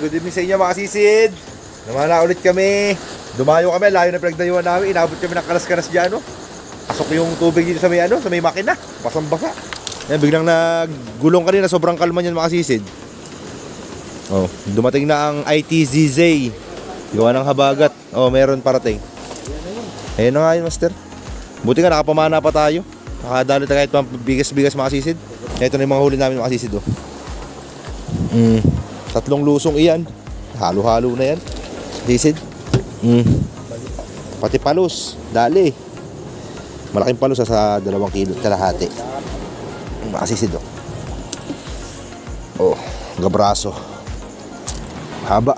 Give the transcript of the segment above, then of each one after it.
Good evening sa inyo mga kasisid. Namana ulit kami. Dumayo kami, layo na pinagdayuan namin. Inabot kami ng kalas-kalas dyan, no? Pasok yung tubig dito sa may, sa may makina. Basang-basa. Yan, biglang naggulong kanina. Sobrang kalma niyan mga kasisid. Oh, dumating na ang ITZZ. Gawa ng habagat. Oh, meron parating. Ayun na nga yun, master. Buti nga nakapamana pa tayo. Nakadali tayo kahit bigas-bigas mga kasisid. Ito na yung mga huli namin mga kasisid, oh. 3 lusong iyan. Halo-halo na yan. Kasisid. Pati palos. Dali. Malaking palos sa 2 kilo kalahati. Mga kasisid, oh. Oh, gabraso. Haba.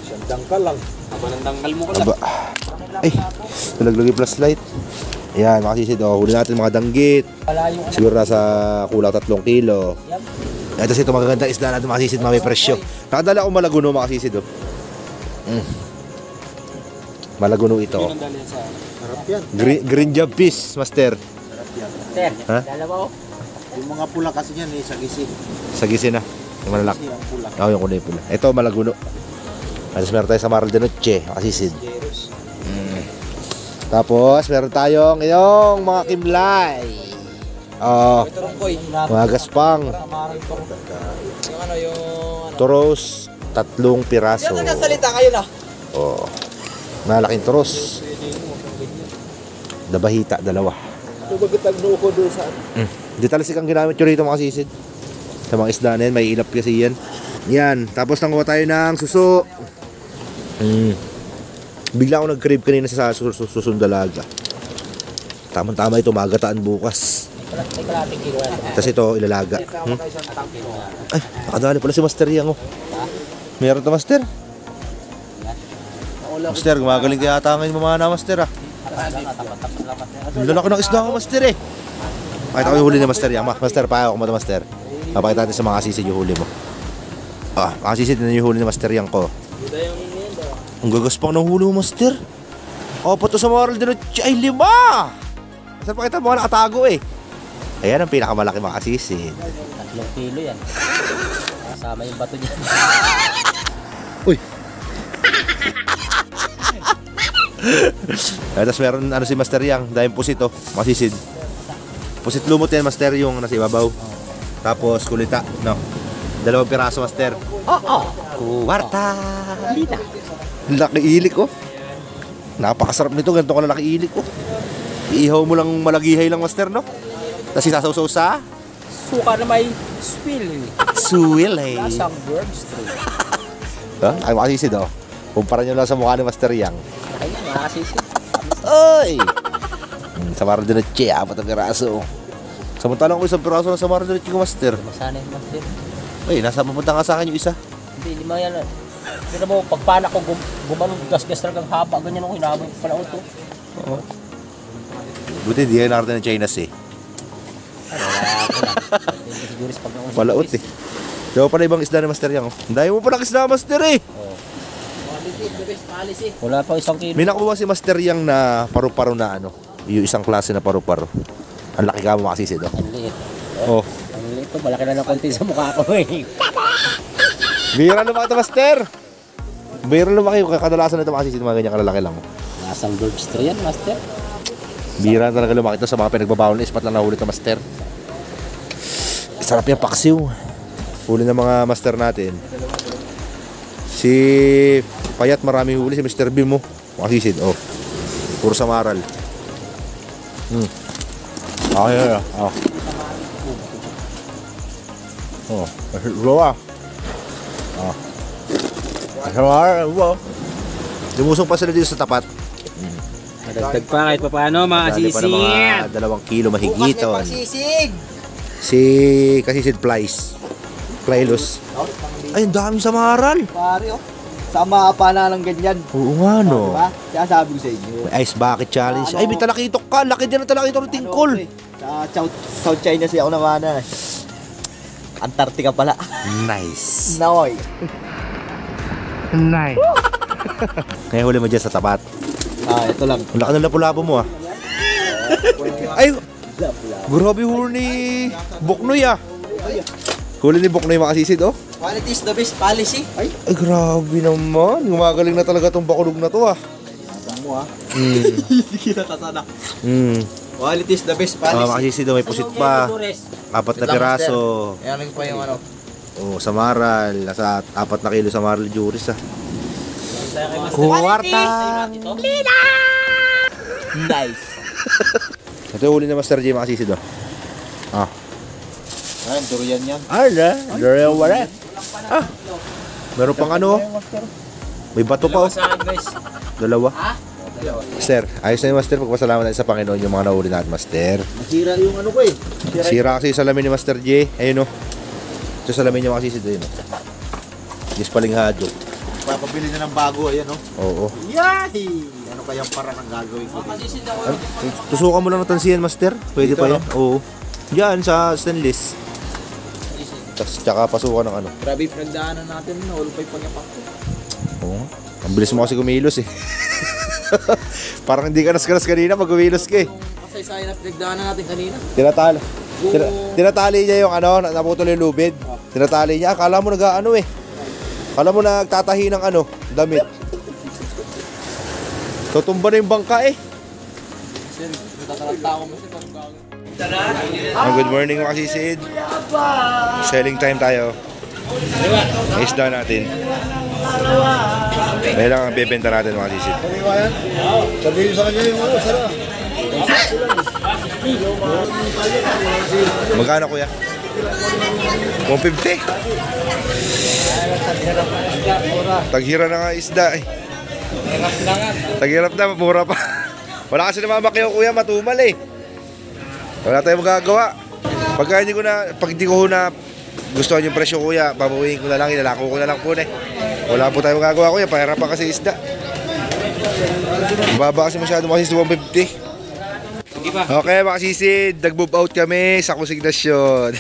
Siyang dangkal lang. Haba ng dangkal mo ko lang. Haba. Ay, nalaglag yung flashlight. Ayan, mga kasisid, oh. Huli natin mga danggit. Siguro nasa kulang 3 kilo. Ito ito magagandang isda natin mga kasisid, mga may presyo. Nakadala ako Malaguno mga kasisid, oh. Malaguno ito, oh. Sarap yan. Green job fish, master. Sarap yan. Master, ha? dalawa, oh. Yung mga pula kasi yan, sagisi. Sagisi na. Yung malalaki. Ang pula. Oo, yung kulay pula. Ito, Malaguno. Tapos meron tayo sa Maral de Noche, mga kasisid. Tapos meron tayong ngayong mga kimlay. Oh, mga gaspang. Yung ano, yung... Toros, 3 piraso. Yung nagsasalita kayo na. Oh, malaking toros. Dabahita, 2. Ito bagit nagnuo ko doon sa... Di talasik ang ginamit nyo rito mga kasisid. Sa mga isda na yan, may ilap kasi yan. Yan, tapos nanguha tayo ng suso. Bigla ako nag-crave kanina sa susundalaga. Tama-tama ito, magataan bukas. Tapos ito, ilalaga. Ay, nakadali pala si Master Yang, oh. Meron ito, Master. Master, gumagaling kaya ata ngayon mamana, Master, ah. Lalaki ng isda ko, Master, eh. Pakita ko yung huli ni Master Yang. Master, pakita ko mo ito, Master. Papakita natin sa mga kasisid yung huli mo. Ah, mga kasisid na yung huli ni Master Yang ko. Ang gagaspang ng huli mo, Master. Opo to sa Maral de Noche ay 5. Master, pakita mo, nakatago, eh. Ayan ang pinakamalaki mga kasisid. 3 kilo yan. Kasama yung bato niya. Uy. Tapos meron si Master Yang, dahil pusit, oh, masisid. Pusit lumot yan, Master, yung nasa ibabaw. Tapos kulita, no. 2 piraso, Master. Kuwarta. Laki ilik, oh. Napakasarap nito, ganito kalalaki ilik, oh. Iihaw mo lang malagihay lang, Master, no. Tapos isasawsaw sa Suka na may spill. suwil, eh. Lasang bird street. Ay, masisid, oh. Kumpara nyo lang sa mukha ni Master Yang. Ayun, makasisid. Oy! Sa Maral de Noche, 4 piraso. Samantalang ko 1 piraso na sa Maral de Noche ko, Master. Masana yung master. Ay, nasa papunta nga sa akin yung isa. Hindi, 5 yan. Pero mo, pagpana ko, gumanon gas-gas talagang haba. Ganyan ako, hinahabang yung palaot to. Oo. Buti hindi yan nakarating ng Chinas, eh. Palaot, eh. Diba pala ibang isda ni Master Yang, oh. Ang dami mo palang isda, Master, eh. Wala pang 1 kilo. May nakuha si Master Yang na paru-paro na ano. Yung isang klase na paru-paro. Ang laki ka mo makasisid, oh. Ang liit. Oh. Ang liit to, malaki na ng konti sa mukha ko, eh. Bira lumaki ito, Master. Bira lumaki. Kadalasan na ito makasisid, mga ganyan kalalaki lang, oh. Lasang bird street yan, master. Bira talaga lumaki ito sa mga pinagbabawal na ispat lang nahuli ito, Master. Sarap yung paksiw. Huli ng mga Master natin. Si Payat maraming huli, si Mr. Bim, oh. Makasisid, oh. Puro sa Maral. Okay, oh. Oh, loa. Oh. Wow. Lumusong pa sila dito sa tapat. Nadagdag pa kahit pa paano, mga Dali pa ng mga 2 kilo mahigit. Sisig! Si Kasisid Flies. Flylos. Ay, ang dami sa Maral. Pare, oh. Sama pa na ng ganyan. Oo nga, no. Diba? Kaya sabi ko sa inyo. May ice bucket challenge. Ay, may talakitok ka. Laki din ang talakitok ng tingkol. Sa South China Sea ako naman na. Antarctica pala. Nice. Naoy. Nice. Kaya huli mo dyan sa tapat. Ito lang. Ang laki ng lapu-lapu mo, ah. Ay, grabe huli ni Buknoy, ah. Huli ni Bok na yung makasisid, oh. Quality is the best policy. Ay, grabe naman. Gumagaling na talaga tong bakulog na to, ah. Tama mo ha. Hmm. Kita tatana. Hmm. Quality is the best Ah, policy. makasisid, oh. May pusit pa. 4 na piraso. Ayan pa yung ano. Oh, samaral. Nasa 4 na kilo samaral juris, ah. Kuwarta! Nice. Ito yung huli na Master J, makasisid, oh. Ah. Ayan, durian yan. Ala, durian wala. Ah. Meron pang ano, may bato pa, oh. Saan guys? Dalawa. Master, ayos na yung Master. Pagpasalamat natin sa Panginoon yung mga nahuli natin, Master. Nasira yung ano ko eh. Sira kasi yung salamin ni Master J. Ayun, oh. Ito salamin niya makasisid, ayun, oh. Yes, palinghado. Papabili na ng bago, ayan oh. Oo. Yahi! Ano kayang parang ang gagawin ko? Tusukan mo lang ng tansiyan, Master. Pwede pa yan. Oo. Diyan sa stainless. Tapos tsaka pasukan ng ano. Grabe pinagdaanan natin na all five pagyapak ko. Oo. Ang bilis mo kasi kumilos eh. Parang hindi ka nas-kanas kanina pag kumilos ka eh. Kasi sayang na pinagdaanan natin kanina. Tinatali niya yung ano, naputol yung lubid. Tinatali niya. Akala mo nag-ano eh. Akala mo nagtatahi ng ano, damit. Tutumba na yung bangka eh. Sir, natatalagta ko mo sir. Good morning mga kasisid. Selling time tayo. Isda natin. May lang ang bebenta natin mga kasisid. Sabihin sa kanya yung ano, sara. Magkano kuya? 150. Taghira na nga isda eh. Taghirap na, mura pa. Wala kasi namamakyaw kuya, matumal eh. Wala tayong magagawa. Pag hindi ko na gustuhan yung presyo kuya, babawiin ko na lang, ilalako ko na lang po eh. Wala po tayong magagawa kuya, pahirap pa kasi isda. Baba kasi masyado kasi 150. Okay mga kasisid, nag-move out kami sa konsignasyon.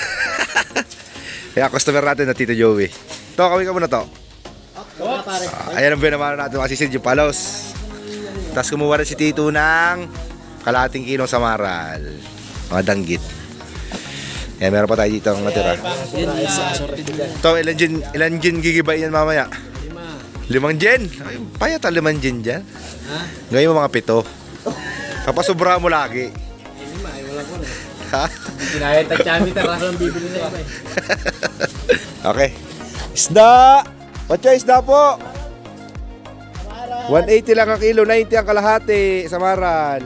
Kaya customer natin na Tito Joey. To, kawin ka muna to. Ayan ang binamano natin mga kasisid, yung palos. Tapos kumuha rin si Tito ng kalahating kilong samaral. Mga danggit. Kaya meron pa tayo dito ang natira. Ito, ilan gin gigibayin yan mamaya? 5 gin? Ay, payat ang 5 gin dyan. Ngayon mga 7. Kapasubra mo lagi. Ha? Kinayat at chami tara lang bibili na yun. Okay. Isda! Pacha, isda po! 180 lang ang kilo, 90 ang kalahati. Samaral.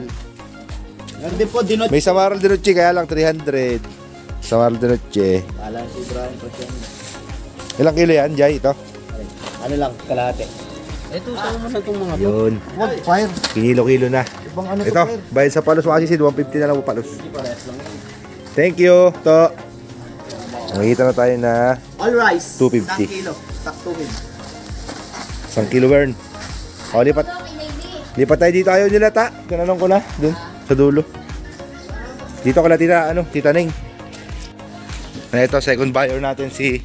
Hindi po, dinot. May samaral dinotche, kaya lang 300. Samaral dinotche. Alam si Brian po siya. Ilang kilo yan, Jai? Ito? Ano lang, kalahati. Ito, saan mo na itong mga Yun. Wag, fire. Kilo-kilo na. Ibang ano Ito, bayad sa palos, makasisid, 150 na lang po palos. Thank you, to. Nakikita na tayo na All rice. 250. 1 kilo. Taktuhin. 1 kilo burn. O, lipat. Lipat tayo dito, ayaw nila ta. Tinanong ko na, dun, sa dulo. Dito ko na Tita Neng. Ito, second buyer natin si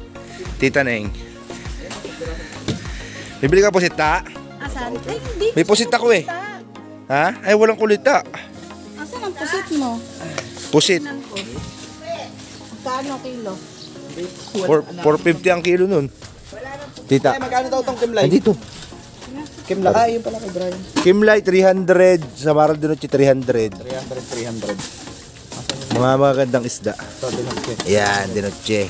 Tita Neng. Bibili ka pusit ta? Asan? Ay, hindi. May pusit ako eh. Ha? Ay, walang kulit ta. Asan ang pusit mo? Pusit. Kano kilo? 450 ang kilo nun. Tita. Ay, magkano daw itong Kimlay? Andito. Kimlay. Ah, yun pala kay Brian. Kimlay 300. Samaral Dinotche 300. 300. Mga magandang isda. Ito, dinotche. Ayan, Dinotche.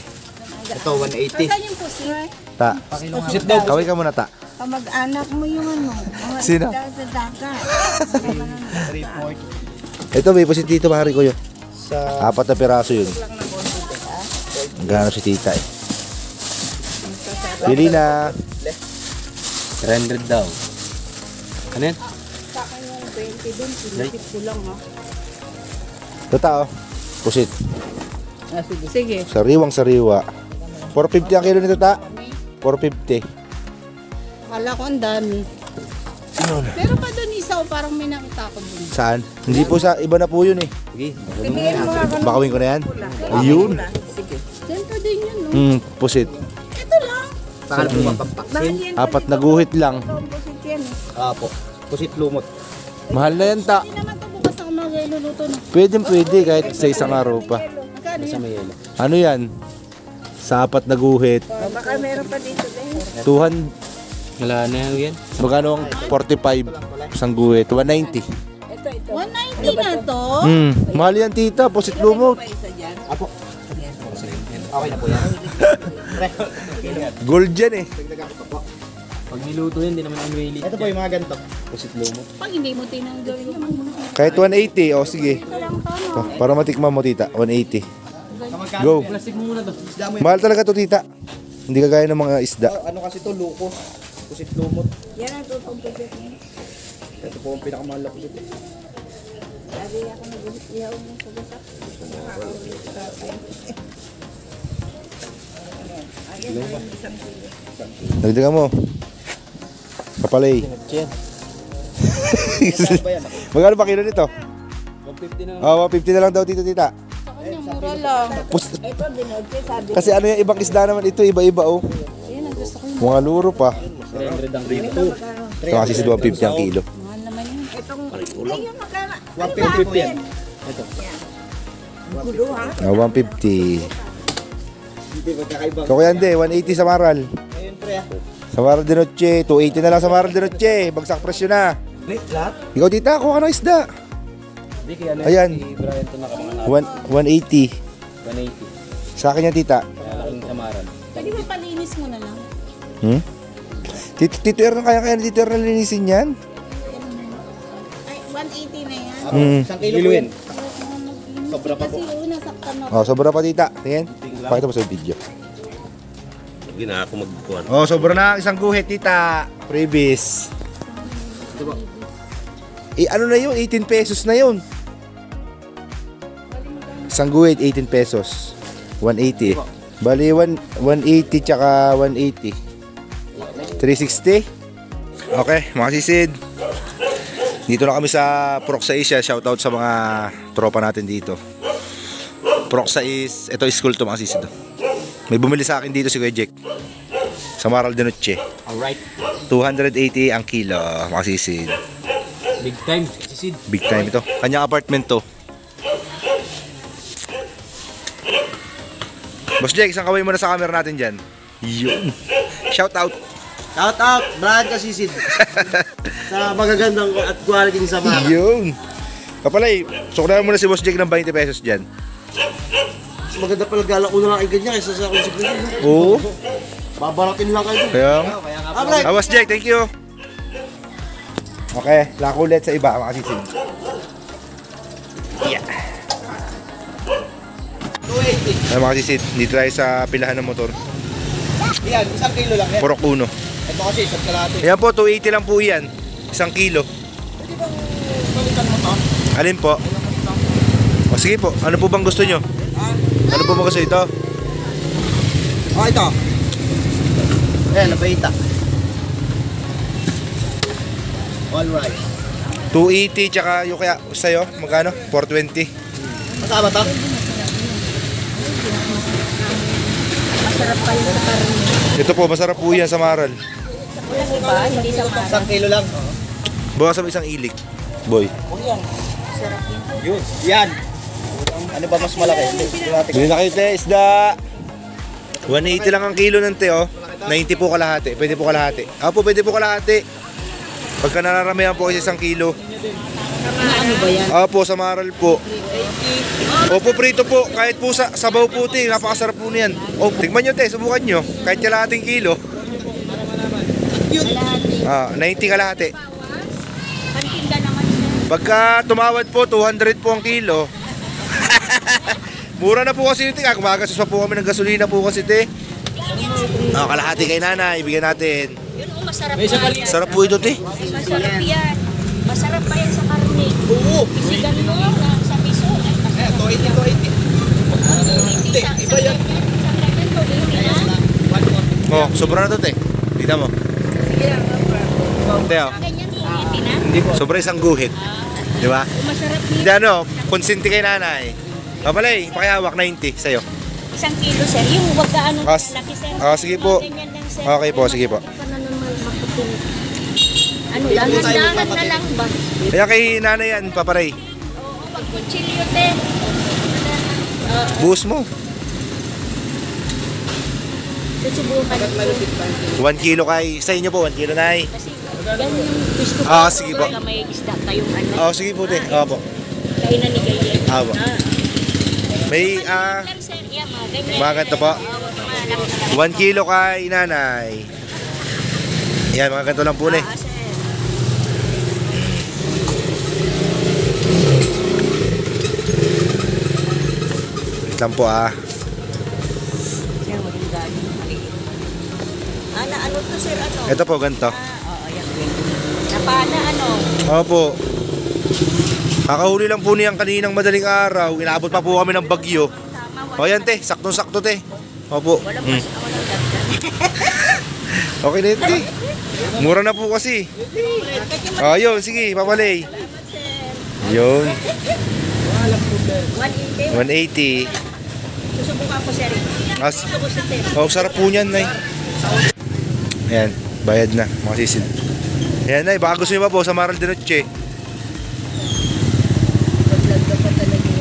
Ito, 180. Saan yung pusit? Ta. Pusit daw. Kaway ka muna ta. Kamag-anak mo yung ano. Mga Sino? isda sa dagat. Ito, may pusit dito, pare ko yun. Sa 4 na piraso yun. Gano'n si tita eh. Pili na. 300 daw. Ano yan? Sa akin yung 20 dun. Pinipit ko lang ha. Ito tao. Pusit. Sige. Sariwang sariwa. 450 ang kilo nito ta. 450. Akala ko ang dami. Pero pa dun isa o parang may nakita ko dun. Saan? Hindi po sa iba na po yun eh. Sabihin mo nga kung Bakawin ko na yan. Ayun. siyempre din yun no. Pusit. Ito lang. Bakal po mapampak. Mahal yan. 4 na guhit lang. Ito ang pusit yan eh. Apo. Pusit lumot. Mahal na yan ta. Hindi naman ito bukas ako mag-iluluto no. Pwede kahit sa isang araw pa. Magkano yan? May yelo. Ano yan? Sa 4 na guhit. Baka meron pa dito din. 200. Wala na yan. Magkano ang 45 isang guhit? 190. 190 na to? Mahal yan tita, posit lumot. Apo. Okay na po yan. Gold yan eh. Pag niluto yun, hindi naman ang really. Ito po yung mga ganito. Pusit lumot. Pag hindi mo tinanggal yung Kahit 180, o sige. ito lang to, no? Para matikman mo tita, 180. Go. Plastic mo muna to. Isda mo yun. Mahal talaga to tita. Hindi kagaya ng mga isda. Ano kasi to, lukos. Pusit lumot. Yan ang tutugtugit niya. Ito po ang pinakamahal na pusit. Sabi ako nag-iyaw mo sa gasak. Nagdagan mo. Kapalay. Saan ba yan? Magkano pa kilo nito? 150 na. 150 na lang daw tito tita. Sa kanya, mura lang. Ito, dinodje, sabi Kasi ano yung ibang isda naman ito, iba-iba oh. Yan ang gusto ko yung Mga luro pa. 300 ang rito. Ito kasi si 150 ang kilo. mahal naman yun. itong, ayun, magkano? 150 yan. Gulo, ha? 150. Hindi magkakaiba. So kaya hindi, 180 sa Maral. Ayun pre ah. Sa Maral de Noche, 280 na lang sa Maral de Noche. Bagsak presyo na. Lahat? Ikaw tita, kuha ka ng isda. Hindi kaya na. Ayan. Si Brian to nakamanganap. 180. 180. Sa akin yan tita. Kaya laking samaran. Pwede mo palinis mo na lang. Tito Ernong, kaya ni Tito Ernong linisin yan? Ay, 180 na yan. Ako, isang kilo po yan. Sobra pa po. Kasi una, saktan na. Oh, sobra pa tita. Tingin. Pakita mo sa video. Hindi na ako magkuhan. Oh, sobra na isang guhit tita. Previous. Ano na yun? 18 pesos na yun. Isang guhit, 18 pesos. 180. Bali, 180 tsaka 180. 360. Okay, mga sisid. Dito na kami sa Proxa Asia. Shoutout sa mga tropa natin dito. Proxa is, ito is school to mga sisid. May bumili sa akin dito si Kuya Jack. Sa Maral de Noche. Alright. 280 ang kilo, mga sisid. Big time. Sisid. Big time ito. Kanyang apartment to. Boss Jack, isang kaway muna sa camera natin dyan. Yun. Shout out. Shout out, Brian Kasisid. Sa magagandang at quality sa mga. Yun. Kapalay, sukunahan muna si Boss Jack ng 20 pesos dyan. Mas maganda pala gala ko na lang ang ganyan kaysa sa konsekwensya. Oo. Babaratin lang kayo. Kaya nga. Ah, Brian! Boss Jack, thank you. Okay, lako ulit sa iba, mga sisid. Yeah. 280. Ay, mga sisid, dito tayo sa pilahan ng motor. Yan, isang kilo lang yan. Purok uno. Ito kasi, isang kalahati. Ayan po, 280 lang po yan. Isang kilo. Pwede bang balikan mo to? Alin po? O sige po, ano po bang gusto nyo? Ano po bang gusto ito? Oh, ito. Ayan, nabaita. All right. 280 tsaka yung kaya sa'yo, magkano? 420. Masama to? Masarap pa yung sa karne. Ito po, masarap po yan sa Maral. Walang iba, hindi sa karne. Isang kilo lang. Bawa sa isang ilik. Boy. Yun. Yan. Ano ba mas malaki? Bili na kayo te, isda. 180 lang ang kilo ng te, oh. 90 po kalahati. Pwede po kalahati. Apo, pwede po kalahati. Pagka nararamihan po kasi isang kilo. Ano ba yan? Apo, sa Maral po. Opo, prito po. Kahit po sa sabaw po, te. Napakasarap po niyan. Opo, tigman nyo te, subukan nyo. Kahit kalahating kilo. 90 kalahati. Pantinda naman siya. Pagka tumawad po, 200 po ang kilo. Mura na po kasi ito. Kumagasos pa po kami ng gasolina po kasi ito. Kalahati kay nanay, ibigyan natin. Yun, masarap May isa pa pala. yan. Sarap po ito, te. Masarap yan. Masarap pa yan sa karne. Oo. Isigan mo sa piso. Ay, masarap. 280. Sa iba yan. Sa level ko, din Oh, sobra na to, te. Tignan mo. Sige lang. Te, oh. Sa akin yan, ulitin na. Sobra isang guhit. Di ba? Masarap Hindi niya. ano, konsinti kay nanay. Papalay, pakihawak 90 sa'yo. Isang kilo, sir. Yung wag ka ano, Ah, laki, sir. sige po. Ganyan lang, sir. Okay po, sige po. Ano, dahan-dahan na lang ba? Kaya kay nanay yan, paparay. Oo, pag kutsilyo, te. Buhos mo. Susubukan ko. 1 kilo kay, sa inyo po, 1 kilo na eh. Kasi yan yung gusto ko. Ah, sige po. Baka may isda kayong ano. Oh, sige po, te. Opo. Kayo na ni Gayen. Opo. May, Pero sir, yan, mga ganyan. mga ganito po. Mga laki. 1 kilo kay nanay. Yan, mga ganito lang po na eh. Sir. Wait lang po ah. Sir, walang galing. Ano to sir, ano? Ito po, ganito. Oo, yan. Napana, ano? Opo. Kakahuli lang po niyan kaninang madaling araw. Inaabot pa po kami ng bagyo. O yan te, saktong-sakto te. Opo. Walang Mm. walang dagdag. Okay na yun te. Mura na po kasi. O yun, sige, papalay. Yun. 180. 180. Susubukan ko sir. As, Gusto ko sa sir. oh, sarap po niyan nay. Ayan, bayad na, mga sisid. Ayan nay, baka gusto nyo pa po sa Maral de Noche.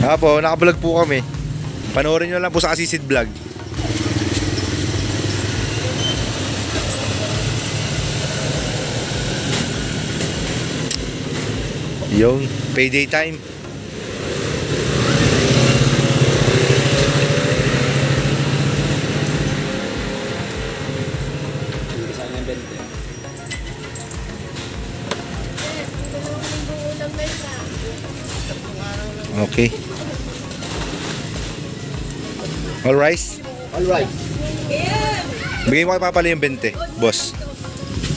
Apo, nakablog po kami. Panoorin nyo lang po sa Asisid Vlog. Yung payday time. Okay. All rice? Alright. Bigay mo kay Papali yung 20, boss.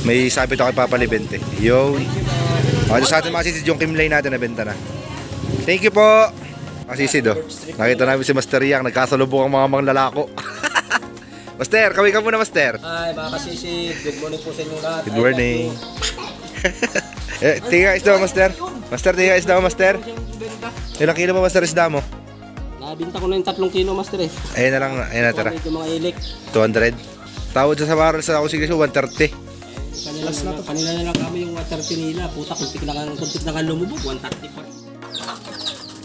May sabit ako kay Papali 20. Yo. Okay, sa atin masisid yung kimlay natin na benta na. Thank you po. Masisid oh. Nakita namin si Master Yang, nagkasalubong ang mga lalako. Master, kaway ka muna Master. Hi mga kasisid, good morning po sa inyong lahat. Good morning. Tiga isda mo Master. Master, tiga isda mo Master. Ilang kilo ba Master isda mo? Nabinta ko na yung 3 kilo master eh. Ayun na lang, ayun na tara. Medyo mga ilik. 200. Tawad sa Maral sa ako sige 130. Kanila na lang kami yung 130 nila. Puta, kuntik na nga lumubog. 130 pa.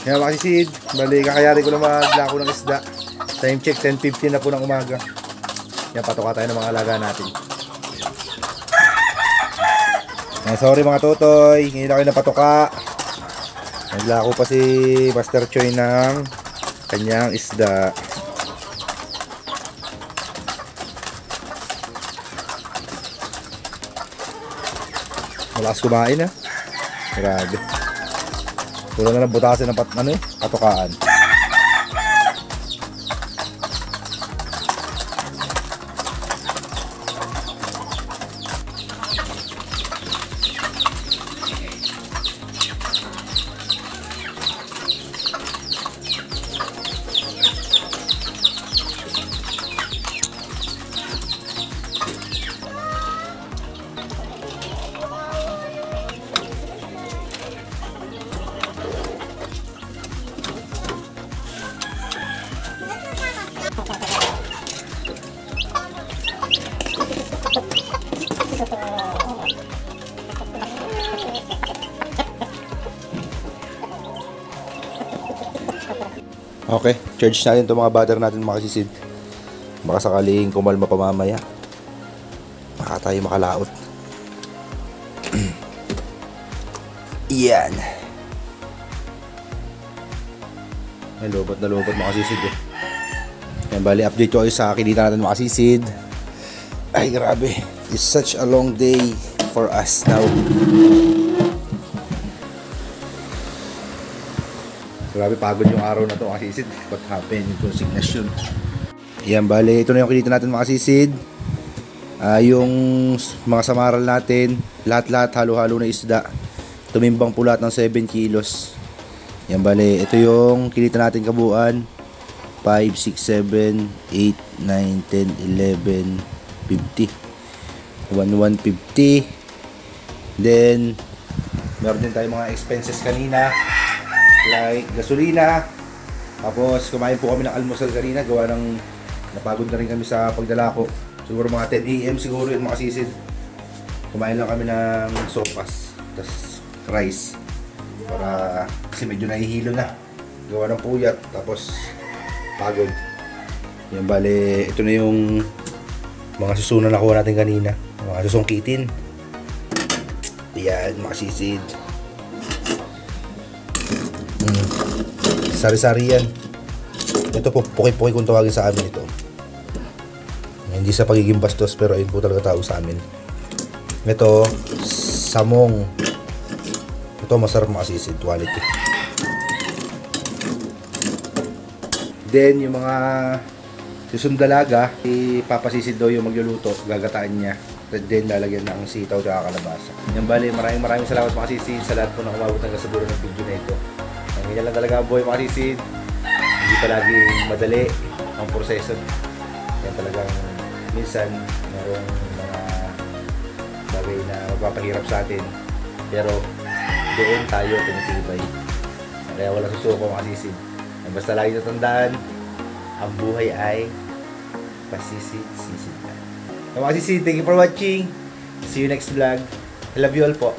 Kaya makasisid, bali kakayari ko na maglako ng isda. Time check, 10:15 na po ng umaga. Yan, patuka tayo ng mga alaga natin. Sorry mga totoy, hindi na kayo napatuka. Naglako pa si Master Choi ng kanyang isda. Malakas kumain ha. Grabe. Puro na lang butasin ng patukaan. Okay, charge natin itong mga butter natin mga kasisid. Baka sakaling kumalma pa mamaya. Baka tayo makalaot. Yan. Ay, lobot na lobot mga kasisid eh. Yan, bali update ko kayo sa kinita natin mga kasisid. Ay, grabe. It's such a long day for us now. Grabe, pagod yung araw na to mga kasisid. What happened? Yung consignation. Yan, bali, ito na yung kinita natin mga kasisid. Yung mga samaral natin, lahat-lahat halo-halo na isda. Tumimbang po lahat ng 7 kilos. Yan, bali, ito yung kinita natin kabuuan. 5, 6, 7, 8, 9, 10, 11, 50. 150. Then, meron din tayo mga expenses kanina. Like gasolina. Tapos kumain po kami ng almusal kanina. Gawa ng napagod na rin kami sa pagdala ko. Siguro mga 10 AM siguro yung mga kasisid. Kumain lang kami ng sopas. Tapos rice. Para kasi medyo nahihilo na. Gawa ng puyat. Tapos pagod. Yan, bale ito na yung Mga suso na nakuha natin kanina. Mga susong kitin. Yan, mga sisid. Sari-sari yan. Ito po, puki-puki kung tawagin sa amin ito. Hindi sa pagiging bastos, pero ayun po talaga tawag sa amin. Ito, samong. Ito, masarap mga sisid, quality. Then, yung mga susundalaga, ipapasisid daw yung magluluto, gagataan niya. Then, lalagyan ng sitaw at kalabasa. Yan bali, maraming salamat mga sisid sa lahat po na umabot hanggang sa dulo ng video na ito. Ganyan lang talaga ang buhay mga sisid. Hindi palagi madali ang proseso. Yan talagang minsan mayroong mga bagay na magpapahirap sa atin. Pero doon tayo tumitibay. Kaya wala susuko mga sisid. Basta lagi natandaan, ang buhay ay pasisid-sisid lang. So, mga sisid, thank you for watching. See you next vlog. I love you all po.